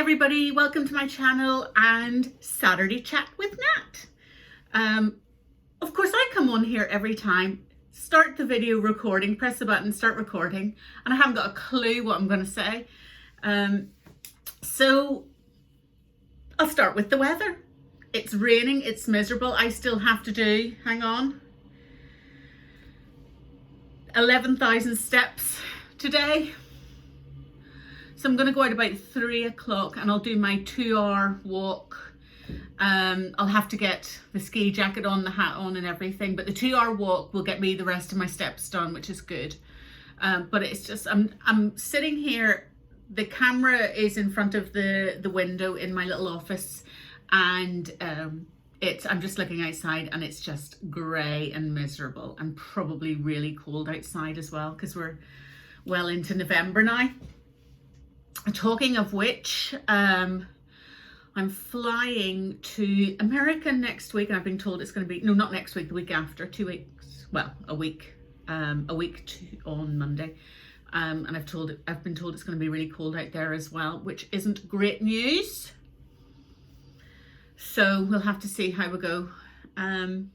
everybody, welcome to my channel and Saturday Chat with Nat. Of course I come on here every time, start the video recording, press the button, start recording, and I haven't got a clue what I'm going to say. So I'll start with the weather. It's raining, it's miserable. I still have to do, hang on, 11,000 steps today. So I'm going to go out about 3 o'clock and I'll do my 2-hour walk. I'll have to get the ski jacket on, the hat on and everything, but the 2-hour walk will get me the rest of my steps done, which is good. But it's just, I'm sitting here, the camera is in front of the window in my little office, and I'm just looking outside and it's just grey and miserable and probably really cold outside as well, because we're well into November now. Talking of which, I'm flying to America next week, and I've been told it's going to be, no, not next week, the week after, 2 weeks, well, a week on Monday. And I've been told it's going to be really cold out there as well, which isn't great news. So we'll have to see how we go. I've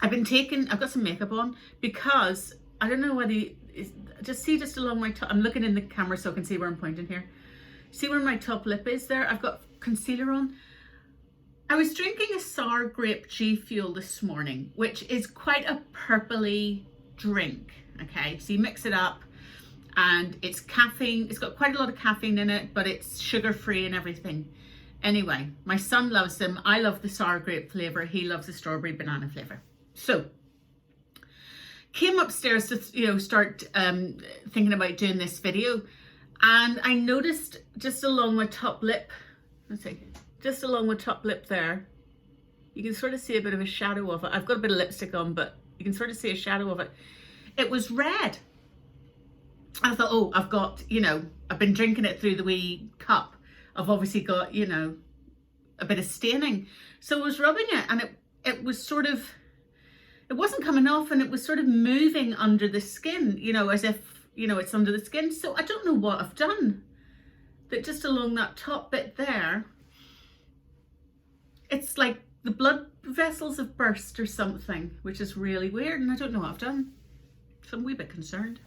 got some makeup on because I don't know whether just along my top, I'm looking in the camera so I can see where I'm pointing here. See where my top lip is there? I've got concealer on. I was drinking a sour grape GFUEL this morning, which is quite a purpley drink. Okay, so you mix it up and it's caffeine. It's got quite a lot of caffeine in it, but it's sugar free and everything. Anyway, my son loves them. I love the sour grape flavor. He loves the strawberry banana flavor. So came upstairs to start thinking about doing this video, and I noticed just along my top lip, just along my top lip there, you can sort of see a bit of a shadow of it. I've got a bit of lipstick on, but you can sort of see a shadow of it. It was red. I thought, oh, I've got, I've been drinking it through the wee cup. I've obviously got, a bit of staining. So I was rubbing it, and it was sort of, it wasn't coming off, and it was sort of moving under the skin, as if, it's under the skin. So I don't know what I've done, that just along that top bit there, it's like the blood vessels have burst or something, which is really weird, and I don't know what I've done. So I'm a wee bit concerned.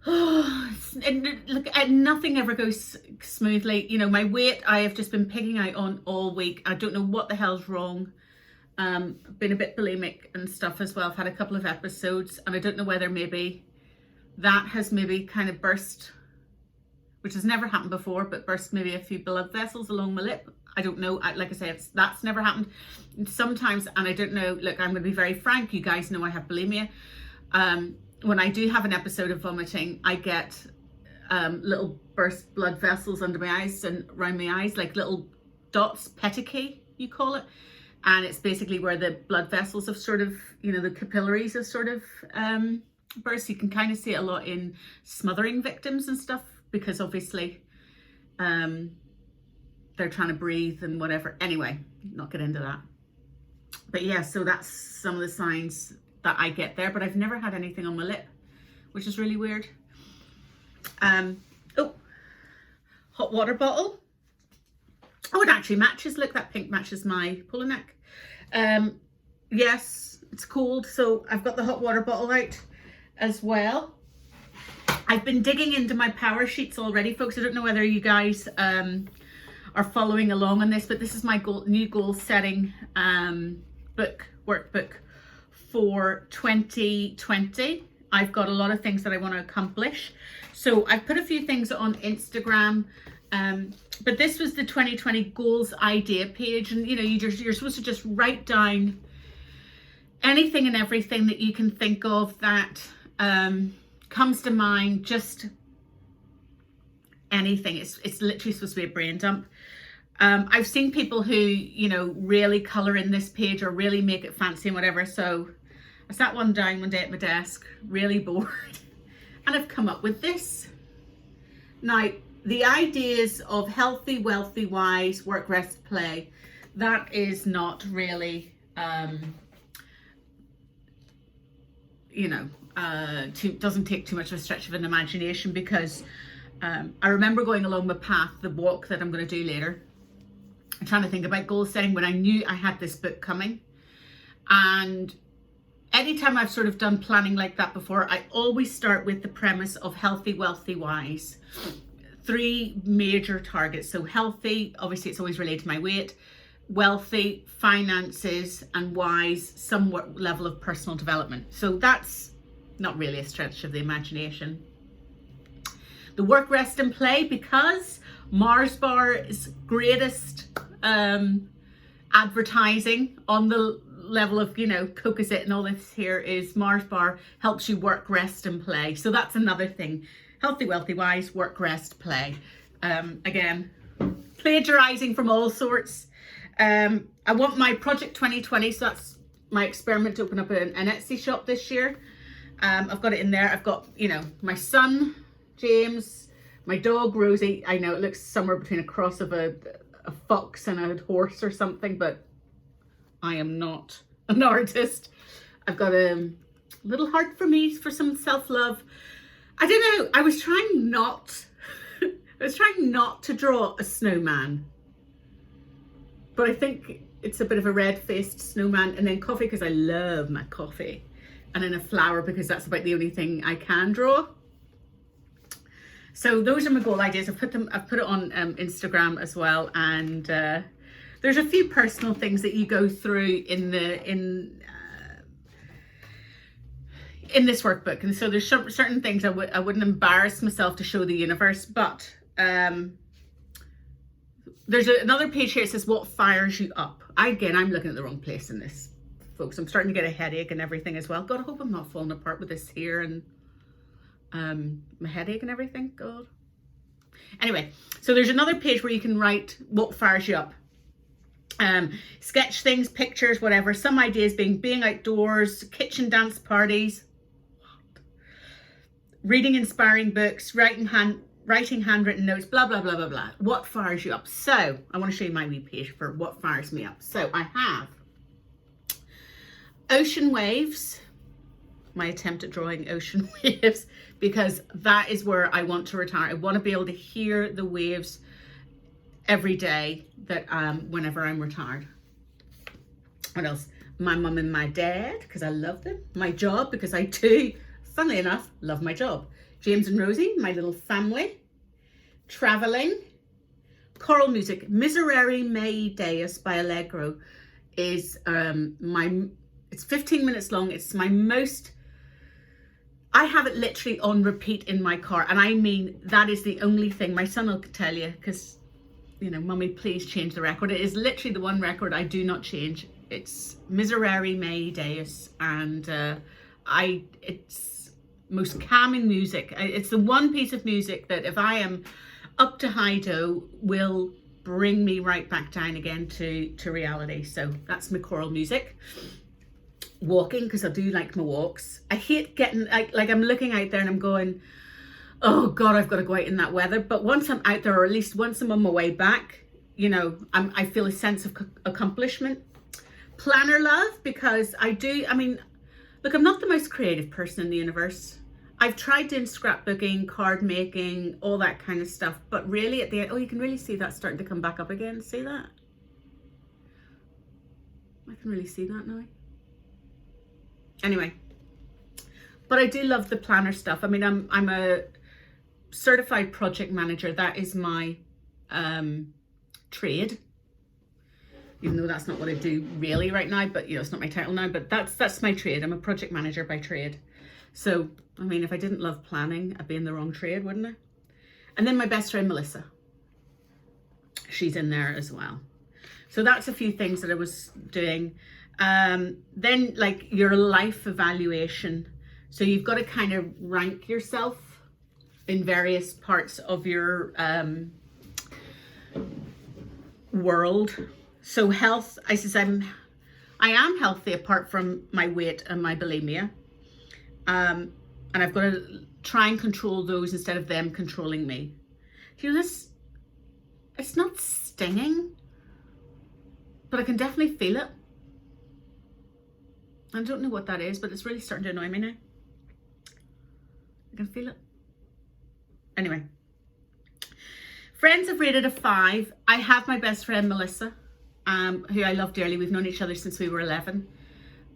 Oh, and look, nothing ever goes smoothly. My weight, I have just been picking out on all week. I don't know what the hell's wrong. Been a bit bulimic and stuff as well. I've had a couple of episodes, and I don't know whether maybe that has maybe kind of burst, which has never happened before, but burst maybe a few blood vessels along my lip. I don't know. Like I say, that's never happened. Sometimes, and I don't know, look, I'm going to be very frank. You guys know I have bulimia. When I do have an episode of vomiting, I get little burst blood vessels under my eyes and around my eyes, like little dots, petechiae, you call it. And it's basically where the blood vessels have sort of, the capillaries have sort of burst. You can kind of see it a lot in smothering victims and stuff, because obviously they're trying to breathe and whatever. Anyway, not get into that. But yeah, so that's some of the signs that I get there, but I've never had anything on my lip, which is really weird. Oh, hot water bottle. Oh, it actually matches. Look, that pink matches my polo neck. Yes, it's cold, so I've got the hot water bottle out as well. I've been digging into my PowerSheets already, folks. I don't know whether you guys are following along on this, but this is my new goal setting workbook for 2020. I've got a lot of things that I want to accomplish. So I've put a few things on Instagram, but this was the 2020 goals idea page, and you're supposed to just write down anything and everything that you can think of that comes to mind, just anything. It's literally supposed to be a brain dump. I've seen people who really color in this page or really make it fancy and whatever, so I sat one down one day at my desk, really bored, and I've come up with this. Now, the ideas of healthy, wealthy, wise, work, rest, play, that is not really, doesn't take too much of a stretch of an imagination, because I remember going along the path, the walk that I'm going to do later, I'm trying to think about goal setting when I knew I had this book coming. And anytime I've sort of done planning like that before, I always start with the premise of healthy, wealthy, wise. 3 major targets. So healthy, obviously it's always related to my weight, wealthy, finances, and wise, some level of personal development. So that's not really a stretch of the imagination. The work, rest and play, because Mars Bar's greatest advertising on the level of, you know, Cocosette and all this here is Mars Bar helps you work, rest and play. So that's another thing. Healthy, wealthy, wise, work, rest, play. Again, plagiarizing from all sorts. I want my Project 2020, so that's my experiment to open up an Etsy shop this year. I've got it in there. I've got, you know, my son, James, my dog, Rosie. I know it looks somewhere between a cross of a fox and a horse or something, but I am not an artist. I've got a little heart for me for some self-love. I don't know. I was trying not to draw a snowman, but I think it's a bit of a red-faced snowman, and then coffee because I love my coffee, and then a flower because that's about the only thing I can draw. So those are my goal ideas. I've put it on Instagram as well, and there's a few personal things that you go through in this workbook, and so there's certain things I wouldn't embarrass myself to show the universe, but there's another page here that says what fires you up. Again, I'm looking at the wrong place in this, folks. I'm starting to get a headache and everything as well. God, I hope I'm not falling apart with this here and my headache and everything. God. Anyway, so there's another page where you can write what fires you up. Sketch things, pictures, whatever. Some ideas being outdoors, kitchen dance parties, reading inspiring books, writing handwritten notes, blah, blah, blah, blah, blah. What fires you up? So I want to show you my wee page for what fires me up. So I have ocean waves, my attempt at drawing ocean waves, because that is where I want to retire. I want to be able to hear the waves every day that whenever I'm retired. What else? My mum and my dad, because I love them. My job, because I do, funnily enough, love my job. James and Rosie, my little family. Traveling. Choral music. Miserere Mei Deus by Allegro is it's 15 minutes long. It's my most, I have it literally on repeat in my car, and I mean that is the only thing. My son will tell you, because, you know, Mummy, please change the record. It is literally the one record I do not change. It's Miserere Mei Deus, and it's most calming music. It's the one piece of music that if I am up to high-do will bring me right back down again to reality. So that's my choral music. Walking, because I do like my walks. I hate getting, like I'm looking out there and I'm going, oh God, I've got to go out in that weather. But once I'm out there, or at least once I'm on my way back, you know, I feel a sense of accomplishment. Planner love, because look, I'm not the most creative person in the universe. I've tried doing scrapbooking, card making, all that kind of stuff. But really at the end, oh, you can really see that starting to come back up again. See that? I can really see that now. Anyway, but I do love the planner stuff. I mean, I'm a certified project manager. That is my trade, even though that's not what I do really right now, but you know, it's not my title now, but that's my trade. I'm a project manager by trade. So, I mean, if I didn't love planning, I'd be in the wrong trade, wouldn't I? And then my best friend, Melissa, she's in there as well. So that's a few things that I was doing. Then like your life evaluation. So you've got to kind of rank yourself in various parts of your world. So health, I am healthy apart from my weight and my bulimia. And I've got to try and control those instead of them controlling me. You know, it's not stinging, but I can definitely feel it. I don't know what that is, but it's really starting to annoy me now. I can feel it. Anyway, Friends have rated a 5. I have my best friend Melissa, who I love dearly. We've known each other since we were 11.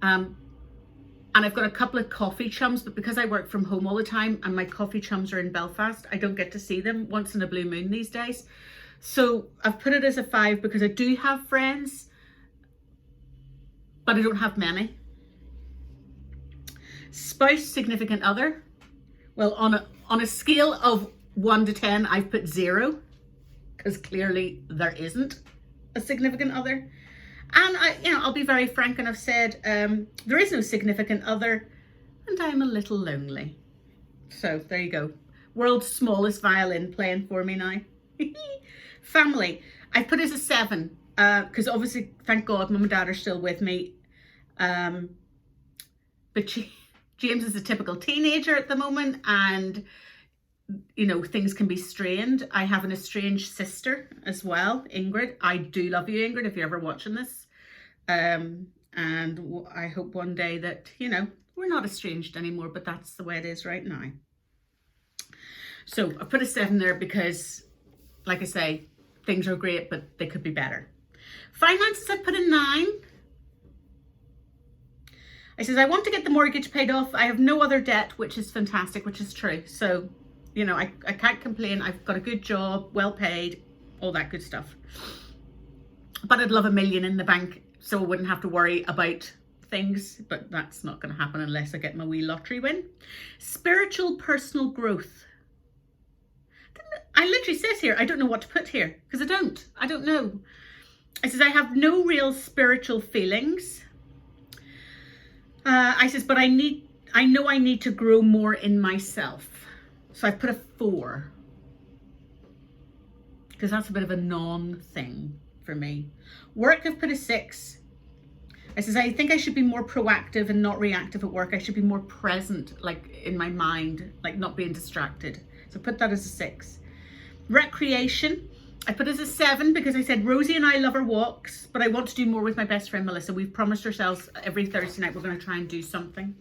And I've got a couple of coffee chums, but because I work from home all the time and my coffee chums are in Belfast, I don't get to see them once in a blue moon these days. So I've put it as a 5 because I do have friends, but I don't have many. Spouse, significant other. Well, on a scale of 1 to 10, I've put 0, because clearly there isn't a significant other. And I'll be very frank, and I've said there is no significant other, and I'm a little lonely. So there you go. World's smallest violin playing for me now. Family, I put as a 7 because obviously, thank God, Mum and Dad are still with me. But James is a typical teenager at the moment, and things can be strained. I have an estranged sister as well, Ingrid. I do love you, Ingrid, if you're ever watching this. And I hope one day that, we're not estranged anymore, but that's the way it is right now. So I put a 7 there because, like I say, things are great, but they could be better. Finances, I put a 9. I says, I want to get the mortgage paid off. I have no other debt, which is fantastic, which is true. So, I can't complain. I've got a good job, well paid, all that good stuff. But I'd love $1 million in the bank so I wouldn't have to worry about things. But that's not going to happen unless I get my wee lottery win. Spiritual personal growth. I literally says here, I don't know what to put here because I don't know. I says, I have no real spiritual feelings. I says, but I know I need to grow more in myself. So I put a 4 because that's a bit of a non-thing for me. Work, I've put a 6. I says, I think I should be more proactive and not reactive at work. I should be more present, like in my mind, like not being distracted. So put that as a 6. Recreation, I put as a 7 because I said Rosie and I love our walks, but I want to do more with my best friend Melissa. We've promised ourselves every Thursday night we're going to try and do something.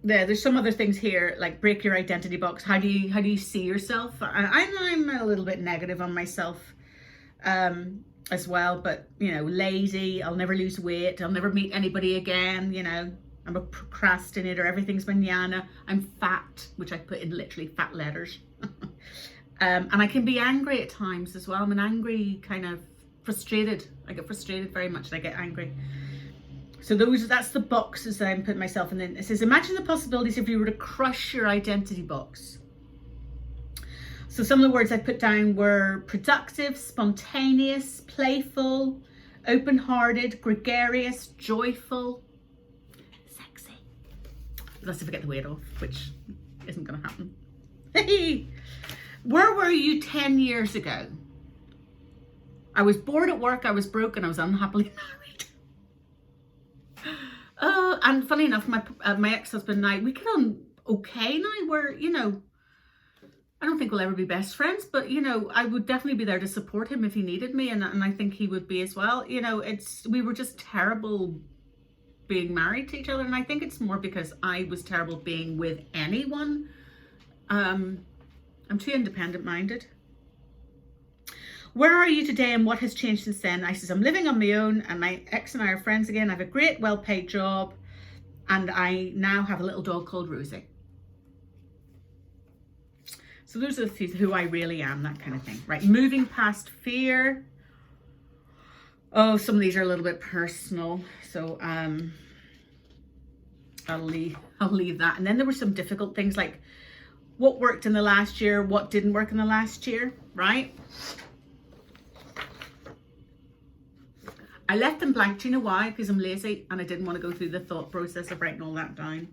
There's some other things here, like break your identity box. How do you see yourself? I'm a little bit negative on myself as well, but lazy. I'll never lose weight. I'll never meet anybody again. I'm a procrastinator. Everything's manana. I'm fat, which I put in literally fat letters. And I can be angry at times as well. I'm an angry kind of frustrated. I get frustrated very much and I get angry. So that's the boxes that I'm putting myself in. It says, imagine the possibilities if you were to crush your identity box. So some of the words I put down were productive, spontaneous, playful, open-hearted, gregarious, joyful, sexy. That's if I get the weight off, which isn't going to happen. Hey, where were you 10 years ago? I was bored at work, I was broke, and I was unhappily married. And funny enough, my ex-husband and I, we get on okay now. We're, I don't think we'll ever be best friends, but I would definitely be there to support him if he needed me, and I think he would be as well. We were just terrible being married to each other, and I think it's more because I was terrible being with anyone. I'm too independent minded. Where are you today and what has changed since then? I says, I'm living on my own and my ex and I are friends again. I have a great, well-paid job and I now have a little dog called Rosie. So those are the few, who I really am, that kind of thing. Right, moving past fear. Oh, some of these are a little bit personal. So I'll leave that. And then there were some difficult things like what worked in the last year, what didn't work in the last year, right? I left them blank. Do you know why? Because I'm lazy and I didn't want to go through the thought process of writing all that down.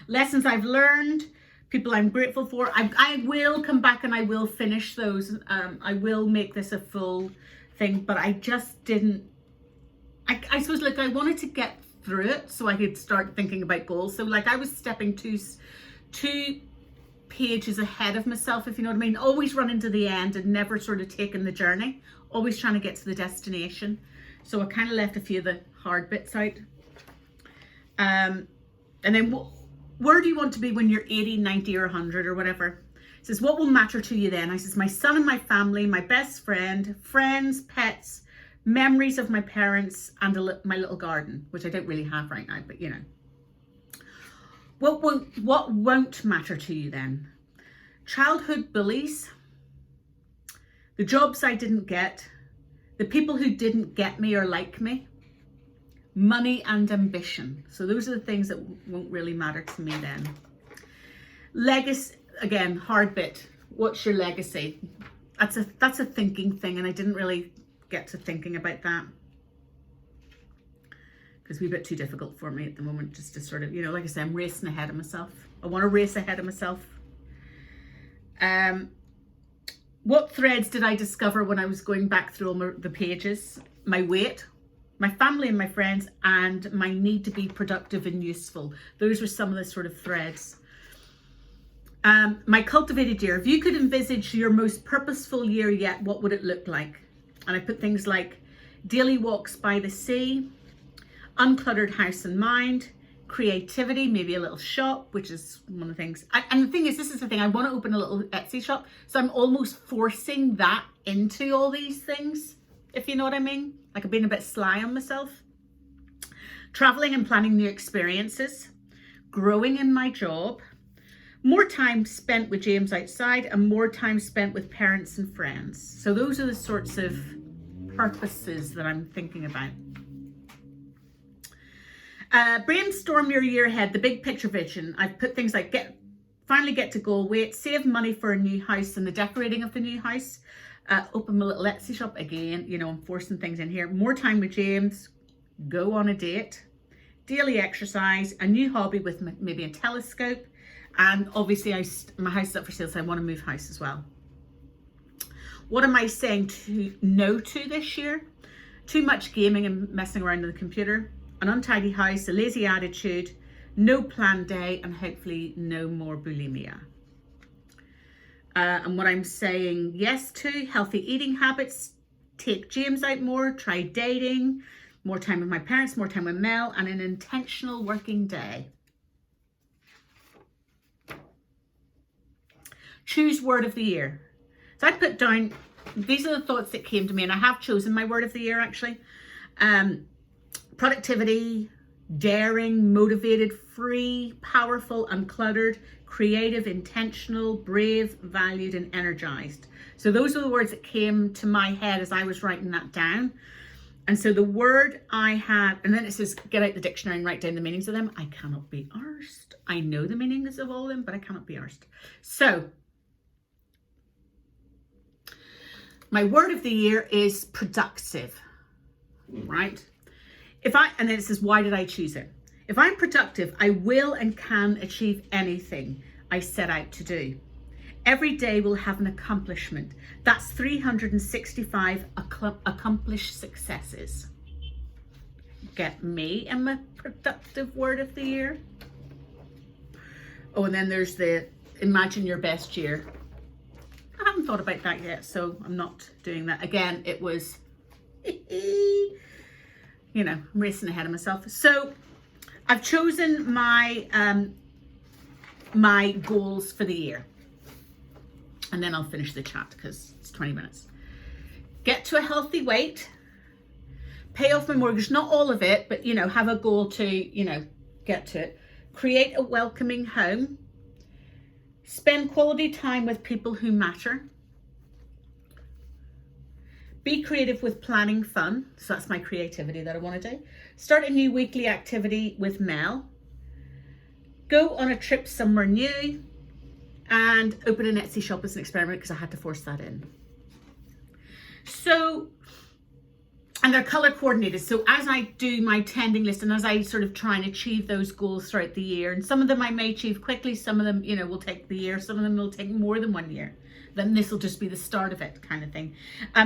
Lessons I've learned, people I'm grateful for. I will come back and I will finish those. I will make this a full thing, but I just didn't. I suppose, like, I wanted to get through it so I could start thinking about goals. So, like, I was stepping two pages ahead of myself, if you know what I mean. Always running to the end and never sort of taking the journey. Always trying to get to the destination. So I kind of left a few of the hard bits out. And then where do you want to be when you're 80, 90 or 100 or whatever? It says, what will matter to you then? I says, my son and my family, my best friend, friends, pets, memories of my parents, and my little garden, which I don't really have right now, but you know. What won't matter to you then? Childhood bullies, the jobs I didn't get, the people who didn't get me or like me, money and ambition. So those are the things that won't really matter to me then. Legacy, again, hard bit. What's your legacy? That's a thinking thing, and I didn't really get to thinking about that because it's a bit too difficult for me at the moment, just to sort of, you know, like I said, I'm racing ahead of myself. I want to race ahead of myself. What threads did I discover when I was going back through all the pages? My weight, my family and my friends, and my need to be productive and useful. Those were some of the sort of threads. My cultivated year. If you could envisage your most purposeful year yet, what would it look like? And I put things like daily walks by the sea, uncluttered house and mind, creativity, maybe a little shop, which is one of the things. And the thing is, this is the thing, I want to open a little Etsy shop. So I'm almost forcing that into all these things, if you know what I mean. Like I'm being a bit sly on myself. Traveling and planning new experiences, growing in my job, more time spent with James outside, and more time spent with parents and friends. So those are the sorts of purposes that I'm thinking about. Brainstorm your year ahead, the big picture vision. I've put things like finally get to goal weight, save money for a new house and the decorating of the new house, open my little Etsy shop again, you know, I'm forcing things in here, more time with James, go on a date, daily exercise, a new hobby with maybe a telescope, and obviously my house is up for sale, so I want to move house as well. What am I saying no to this year? Too much gaming and messing around on the computer, an untidy house, a lazy attitude, no planned day, and hopefully no more bulimia. And what I'm saying yes to, healthy eating habits, take James out more, try dating, more time with my parents, more time with Mel, and an intentional working day. Choose word of the year. So I put down, these are the thoughts that came to me, and I have chosen my word of the year actually. Productivity, daring, motivated, free, powerful, uncluttered, creative, intentional, brave, valued, and energized. So those are the words that came to my head as I was writing that down. And so the word I had, and then it says, get out the dictionary and write down the meanings of them. I cannot be arsed. I know the meanings of all of them, but I cannot be arsed. So my word of the year is productive, right? And then it says, why did I choose it? If I'm productive, I will and can achieve anything I set out to do. Every day will have an accomplishment. That's 365 accomplished successes. Get me and my productive word of the year. Oh, and then there's the imagine your best year. I haven't thought about that yet, so I'm not doing that. Again, it was, you know, I'm racing ahead of myself. So I've chosen my my goals for the year. And then I'll finish the chat because it's 20 minutes. Get to a healthy weight. Pay off my mortgage, not all of it, but, you know, have a goal to, you know, get to it. Create a welcoming home. Spend quality time with people who matter. Be creative with planning fun. So that's my creativity that I want to do. Start a new weekly activity with Mel. Go on a trip somewhere new. And open an Etsy shop as an experiment because I had to force that in. So, and they're color coordinated. So as I do my tending list and as I sort of try and achieve those goals throughout the year, and some of them I may achieve quickly, some of them, you know, will take the year, some of them will take more than 1 year. Then this will just be the start of it kind of thing.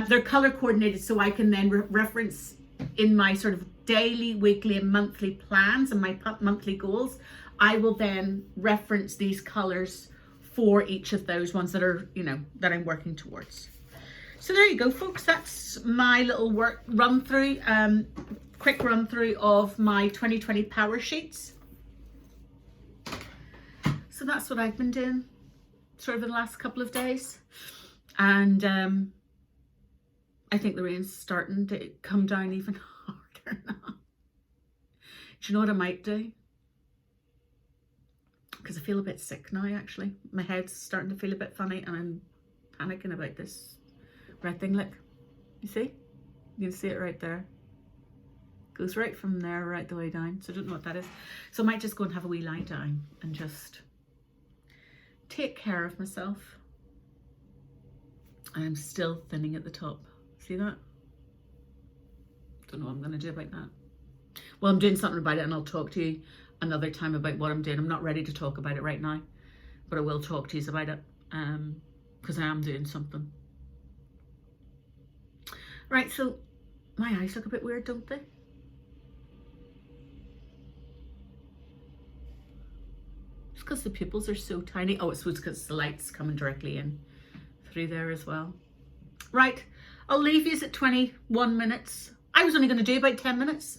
They're color coordinated so I can then reference in my sort of daily, weekly and monthly plans and my monthly goals. I will then reference these colors for each of those ones that are, you know, that I'm working towards. So there you go, folks. That's my little run through. quick run through of my 2020 power sheets. So that's what I've been doing sort of in the last couple of days. And I think the rain's starting to come down even harder now. Do you know what I might do? Because I feel a bit sick now, actually. My head's starting to feel a bit funny and I'm panicking about this red thing. Look, you see? You can see it right there. Goes right from there right the way down. So I don't know what that is. So I might just go and have a wee lie down and just take care of myself. I'm still thinning at the top. See that? Don't know what I'm going to do about that. Well, I'm doing something about it and I'll talk to you another time about what I'm doing. I'm not ready to talk about it right now, but I will talk to you about it because I am doing something. Right, so my eyes look a bit weird, don't they? It's because the pupils are so tiny. Oh, it's because the light's coming directly in through there as well. Right, I'll leave you at 21 minutes. I was only going to do about 10 minutes.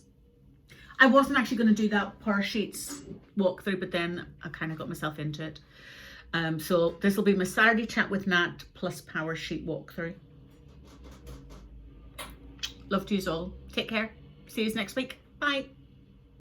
I wasn't actually going to do that PowerSheets walkthrough, but then I kind of got myself into it. So this will be my Saturday chat with Nat plus PowerSheet walkthrough. Love to you all. Take care. See you next week. Bye.